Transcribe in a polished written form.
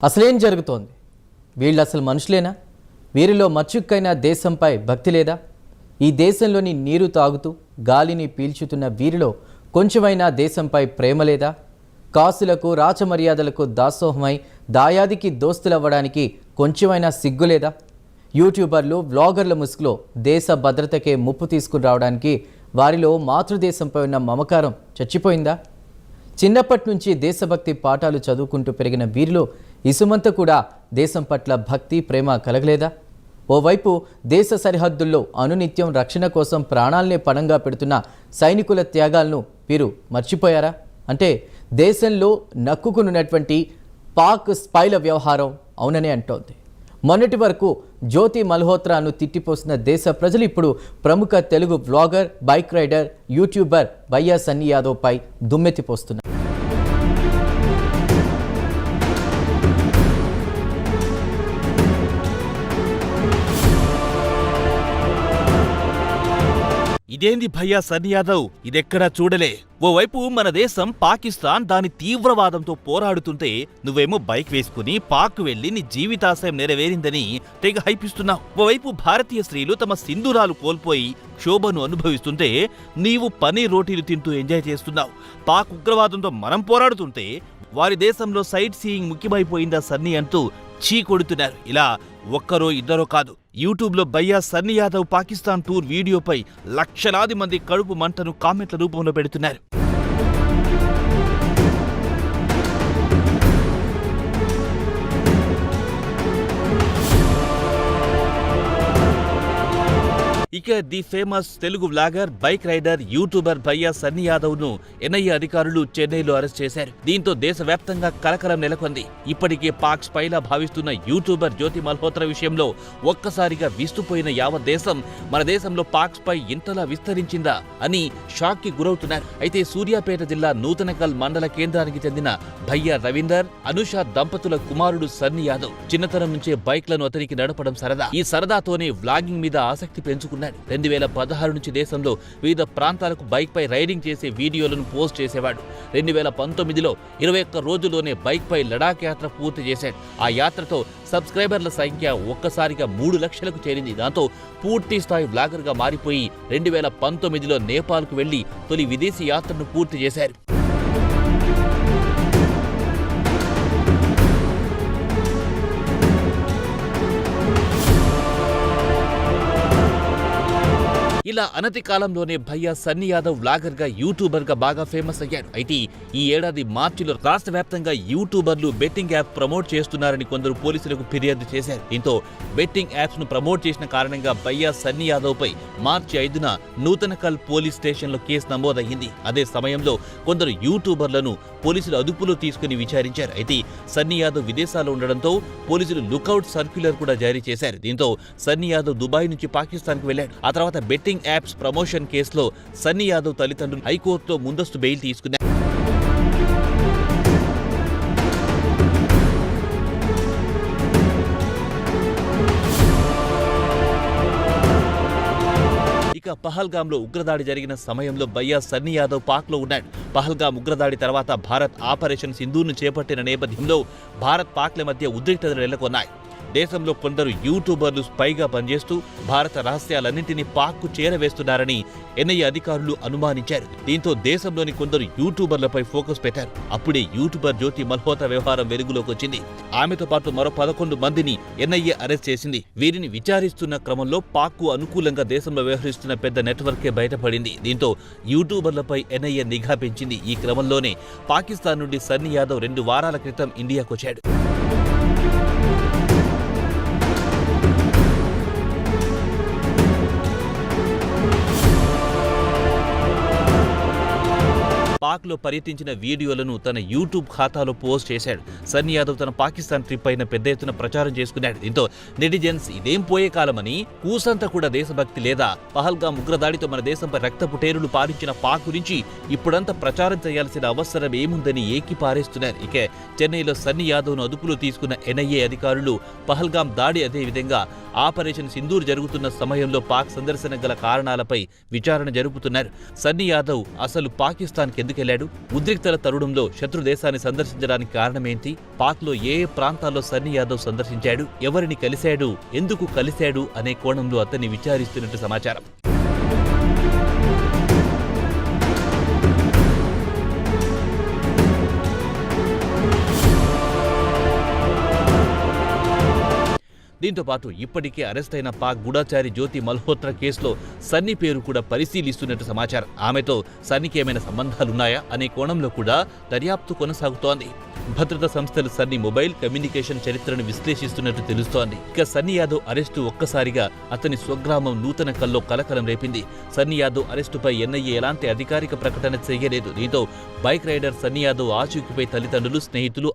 అసలేం జరుగుతోంది? వీళ్ళు అసలు మనుషులేనా? వీరిలో మచ్చుక్కైన దేశంపై భక్తి లేదా? ఈ దేశంలోని నీరు తాగుతూ గాలిని పీల్చుతున్న వీరిలో కొంచెమైనా దేశంపై ప్రేమ లేదా? కాసులకు రాచమర్యాదలకు దాసోహమై దాయాదికి దోస్తులవ్వడానికి కొంచెమైనా సిగ్గు లేదా? యూట్యూబర్లు వ్లాగర్ల ముసుగులో దేశ భద్రతకే ముప్పు తీసుకుని రావడానికి వారిలో మాతృదేశంపై ఉన్న మమకారం చచ్చిపోయిందా? చిన్నప్పటి నుంచి దేశభక్తి పాఠాలు చదువుకుంటూ పెరిగిన వీరిలో ఇసుమంత కూడా దేశం పట్ల భక్తి ప్రేమ కలగలేదా? ఓవైపు దేశ సరిహద్దుల్లో అనునిత్యం రక్షణ కోసం ప్రాణాలనే పణంగా పెడుతున్న సైనికుల త్యాగాలను వీరు మర్చిపోయారా? అంటే దేశంలో నక్కుకున్నటువంటి పాక్ స్పైల వ్యవహారం అవుననే అంటోంది. మొన్నటి వరకు జ్యోతి మల్హోత్రాను తిట్టిపోసిన దేశ ప్రజలు ఇప్పుడు ప్రముఖ Telugu vlogger, bike rider, YouTuber Bayya Sunny యాదవ్పై దుమ్మెత్తిపోస్తున్నారు. ఇదేంది భయ్యా సన్నీ యాదవ్, ఇదెక్కడా చూడలే. ఓవైపు మన దేశం పాకిస్తాన్ దాని తీవ్రవాదంతో పోరాడుతుంటే నువ్వేమో బైక్ వేసుకుని పాక్ వెళ్లి నీ జీవితాశయం నెరవేరిందని తెగ హైపిస్తున్నావు. ఓవైపు భారతీయ స్త్రీలు తమ సింధూరాలు కోల్పోయి క్షోభను అనుభవిస్తుంటే నీవు పనీర్ రోటీలు తింటూ ఎంజాయ్ చేస్తున్నావు. పాక్ ఉగ్రవాదంతో మనం పోరాడుతుంటే వారి దేశంలో సైట్ సీయింగ్ ముఖ్యమైపోయిందా సన్నీ అంటూ చీ కొడుతున్నారు. ఇలా ఒక్కరో ఇద్దరో కాదు, యూట్యూబ్లో భయ్యా సన్నీ యాదవ్ పాకిస్తాన్ టూర్ వీడియోపై లక్షలాది మంది కడుపు మంటను కామెంట్ల రూపంలో పెడుతున్నారు. ఇక the famous Telugu vlogger, bike rider, YouTuber Bayya Sunny Yadav ను ఎన్ఐఏ అధికారులు చెన్నైలో అరెస్ట్ చేశారు. దీంతో దేశవ్యాప్తంగా కలకలం నెలకొంది. ఇప్పటికే పాక్ స్పైలా భావిస్తున్న యూట్యూబర్ జ్యోతి మల్హోత్రా విషయంలో ఒక్కసారిగా విస్తుపోయిన యావత్ దేశం మన దేశంలో పాక్ స్పై ఇంతలా విస్తరించిందా అని షాక్ కి గురవుతున్నారు. అయితే సూర్యాపేట జిల్లా నూతనకల్ మండల కేంద్రానికి చెందిన భయ్యా రవీందర్, అనుష దంపతుల కుమారుడు సన్నీ యాదవ్ చిన్నతనం నుంచే బైక్లను అతనికి నడపడం సరదా. ఈ సరదాతోనే వ్లాగింగ్ మీద ఆసక్తి పెంచుకున్నాడు. 2016 నుంచి దేశంలో వివిధ ప్రాంతాలకు బైక్ పై రైడింగ్ చేసే వీడియోలను పోస్ట్ చేసేవాడు. 2019లో 21 రోజుల్లోనే బైక్ పై లడాక్ యాత్ర పూర్తి చేశాడు. ఆ యాత్రతో సబ్స్క్రైబర్ల సంఖ్య ఒక్కసారిగా 3 లక్షలకు చేరింది. దాంతో పూర్తి స్థాయి వ్లాగర్ గా మారిపోయి 2019లో నేపాల్కు వెళ్లి తొలి విదేశీ యాత్రను పూర్తి చేశారు. ఇలా అనతి కాలంలోనే భయ్యా సన్నీ యాదవ్ వ్లాగర్ గా, యూట్యూబర్ గా బాగా ఫేమస్ అయ్యాడు. అయితే ఈ ఏడాది మార్చిలో రాష్ట్ర వ్యాప్తంగా యూట్యూబర్లు బెట్టింగ్ యాప్ ప్రమోట్ చేస్తున్నారని కొందరు పోలీసులకు ఫిర్యాదు చేశారు. దీంతో బెట్టింగ్ యాప్స్ ను ప్రమోట్ చేసిన కారణంగా భయ్యా సన్నీ యాదవ్ పై మార్చి 5న నూతనకల్ పోలీస్ స్టేషన్లో కేసు నమోదయ్యింది. అదే సమయంలో కొందరు యూట్యూబర్లను పోలీసులు అదుపులో తీసుకుని విచారించారు. అయితే సన్నీ యాదవ్ విదేశాల్లో ఉండడంతో పోలీసులు లుకౌట్ సర్క్యులర్ కూడా జారీ చేశారు. దీంతో సన్నీ యాదవ్ దుబాయ్ నుంచి పాకిస్తాన్ కు వెళ్లాడు. ఆ తర్వాత బెట్టింగ్ యాప్స్ ప్రమోషన్ కేసులో సన్నీ యాదవ్ తల్లిదండ్రులు హైకోర్టులో ముందస్తు బెయిల్ తీసుకున్నారు. ఇక పహల్గామ్లో ఉగ్రదాడి జరిగిన సమయంలో భయ్యా సన్నీ యాదవ్ పాక్లో ఉన్నాడు. పహల్గామ్ ఉగ్రదాడి తర్వాత భారత్ ఆపరేషన్ సింధూర్ను చేపట్టిన నేపథ్యంలో భారత్ పాక్ల మధ్య ఉద్రిక్తతలు నెలకొన్నాయి. దేశంలో కొందరు యూట్యూబర్లు స్పైగా పనిచేస్తూ భారత రహస్యాలన్నింటినీ పాక్కు చేరవేస్తున్నారని ఎన్ఐఏ అధికారులు అనుమానించారు. దీంతో దేశంలోని కొందరు యూట్యూబర్లపై ఫోకస్ పెట్టారు. అప్పుడే యూట్యూబర్ జ్యోతి మల్హోత్రా వ్యవహారం వెలుగులోకి వచ్చింది. ఆమెతో పాటు మరో 11 మందిని ఎన్ఐఏ అరెస్ట్ చేసింది. వీరిని విచారిస్తున్న క్రమంలో పాక్కు అనుకూలంగా దేశంలో వ్యవహరిస్తున్న పెద్ద నెట్వర్కే బయటపడింది. దీంతో యూట్యూబర్లపై ఎన్ఐఏ నిఘా పెంచింది. ఈ క్రమంలోనే పాకిస్తాన్ నుండి సన్నీ యాదవ్ 2 వారాల క్రితం ఇండియాకొచ్చాడు. పాక్లో పర్యటించిన వీడియోలను తన యూట్యూబ్ ఖాతాలో పోస్ట్ చేశాడు. సన్నీ యాదవ్ తన పాకిస్తాన్ ట్రిప్ అయిన పెద్ద ఎత్తున ప్రచారం చేసుకున్నాడు. దీంతో నెటిజన్స్ ఇదేం పోయే కాలమని, కూసంతా కూడా దేశభక్తి లేదా, పహల్గామ్ ఉగ్రదాడితో మన దేశంపై రక్తపు టేరులు పారించిన పాక్ గురించి ఇప్పుడంతా ప్రచారం చేయాల్సిన అవసరం ఏముందని ఏకిపారేస్తున్నారు. ఇక చెన్నైలో సన్నీ యాదవ్ను అదుపులో తీసుకున్న ఎన్ఐఏ అధికారులు పహల్గామ్ దాడి, అదేవిధంగా ఆపరేషన్ సింధూర్ జరుగుతున్న సమయంలో పాక్ సందర్శన గల కారణాలపై విచారణ జరుపుతున్నారు. సన్నీ యాదవ్ అసలు పాకిస్తాన్కి ఎందుకు తీసుకెళ్లాడు? ఉద్రిక్తల తరుణంలో శత్రు దేశాన్ని సందర్శించడానికి కారణమేంటి? పాక్లో ఏ ప్రాంతాల్లో సన్నీ యాదవ్ సందర్శించాడు? ఎవరిని కలిశాడు? ఎందుకు కలిశాడు అనే కోణంలో అతన్ని విచారిస్తున్నట్టు సమాచారం. దీంతో పాటు ఇప్పటికే అరెస్ట్ అయిన పాక్ గూఢచారి జ్యోతి మల్హోత్రా కేసులో సన్నీ పేరు కూడా పరిశీలిస్తున్నట్టు సమాచారం. ఆమెతో సన్నీకి ఏమైనా సంబంధాలున్నాయా అనే కోణంలో కూడా దర్యాప్తు కొనసాగుతోంది. భద్రతా సంస్థలు సన్నీ మొబైల్ కమ్యూనికేషన్ చరిత్రను విశ్లేషిస్తున్నట్టు తెలుస్తోంది. ఇక సన్నీ యాదవ్ అరెస్టు ఒక్కసారిగా అతని స్వగ్రామం నూతనకల్లో కలకలం రేపింది. సన్నీ యాదవ్ అరెస్టుపై ఎన్ఐఏ ఎలాంటి అధికారిక ప్రకటన చేయలేదు. దీంతో బైక్ రైడర్ సన్నీ యాదవ్ ఆచూకీపై తల్లిదండ్రులు, స్నేహితులు